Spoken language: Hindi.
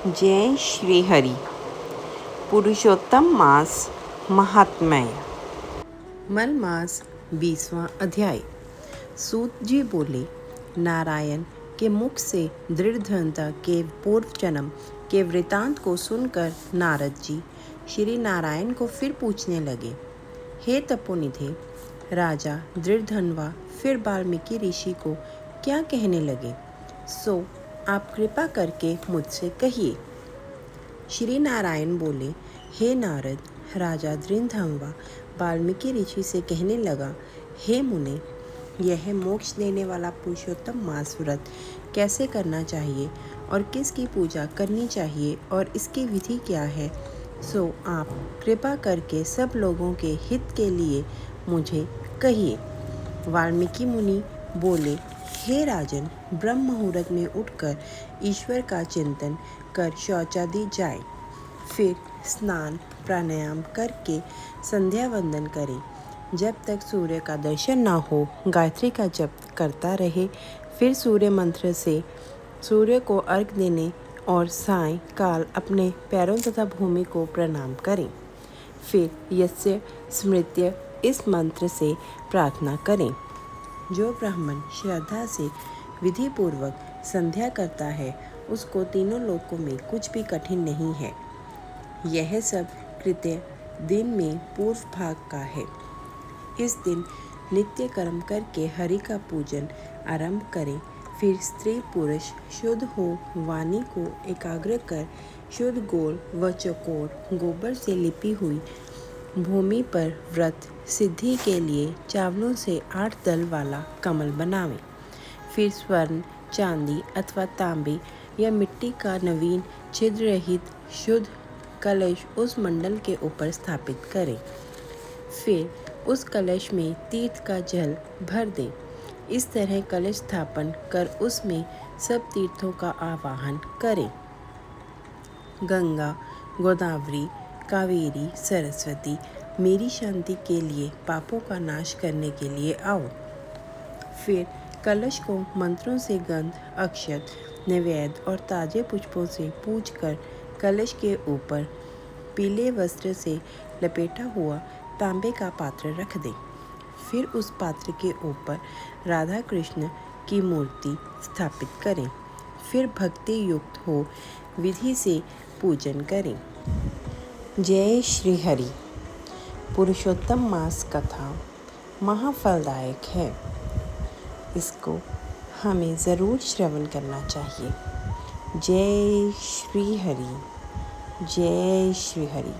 जय श्री हरि। पुरुषोत्तम मास महात्म्य। मल मास 20वां अध्याय। सूत जी बोले, नारायण के मुख से दृढ़धनता के पूर्व जन्म के वृतांत को सुनकर नारद जी श्री नारायण को फिर पूछने लगे, हे तपोनिधे, राजा दृढ़धनवा फिर वाल्मीकि ऋषि को क्या कहने लगे, सो आप कृपा करके मुझसे कहिए। श्री नारायण बोले, हे नारद, राजा दृढ़धनवा वाल्मीकि ऋषि से कहने लगा, हे मुने, यह मोक्ष देने वाला पुरुषोत्तम मास व्रत कैसे करना चाहिए और किसकी पूजा करनी चाहिए और इसकी विधि क्या है, सो आप कृपा करके सब लोगों के हित के लिए मुझे कहिए। वाल्मीकि मुनि बोले, हे राजन, ब्रह्म मुहूर्त में उठकर ईश्वर का चिंतन कर शौचादि जाए, फिर स्नान प्राणायाम करके संध्या वंदन करें। जब तक सूर्य का दर्शन न हो गायत्री का जप करता रहे, फिर सूर्य मंत्र से सूर्य को अर्घ देने और साय काल अपने पैरों तथा भूमि को प्रणाम करें। फिर यस्य स्मृत्य इस मंत्र से प्रार्थना करें। जो ब्राह्मण श्रद्धा से विधि पूर्वक संध्या करता है उसको तीनों लोकों में कुछ भी कठिन नहीं है। यह सब कृत्य दिन में पूर्व भाग का है। इस दिन नित्य कर्म करके हरि का पूजन आरंभ करें। फिर स्त्री पुरुष शुद्ध हो वाणी को एकाग्र कर शुद्ध गोल व चकोर गोबर से लिपी हुई भूमि पर व्रत सिद्धि के लिए चावलों से 8 दल वाला कमल बनावें। फिर स्वर्ण, चांदी अथवा तांबे या मिट्टी का नवीन छिद्र रहित शुद्ध कलश उस मंडल के ऊपर स्थापित करें। फिर उस कलश में तीर्थ का जल भर दें। इस तरह कलश स्थापन कर उसमें सब तीर्थों का आवाहन करें। गंगा, गोदावरी, कावेरी, सरस्वती, मेरी शांति के लिए, पापों का नाश करने के लिए आओ। फिर कलश को मंत्रों से गंध, अक्षत, नैवेद्य और ताजे पुष्पों से पूजकर कलश के ऊपर पीले वस्त्र से लपेटा हुआ तांबे का पात्र रख दें। फिर उस पात्र के ऊपर राधा कृष्ण की मूर्ति स्थापित करें। फिर भक्ति युक्त हो विधि से पूजन करें। जय श्री हरि। पुरुषोत्तम मास कथा महाफलदायक है। इसको हमें ज़रूर श्रवण करना चाहिए। जय श्री हरि। जय श्री हरि।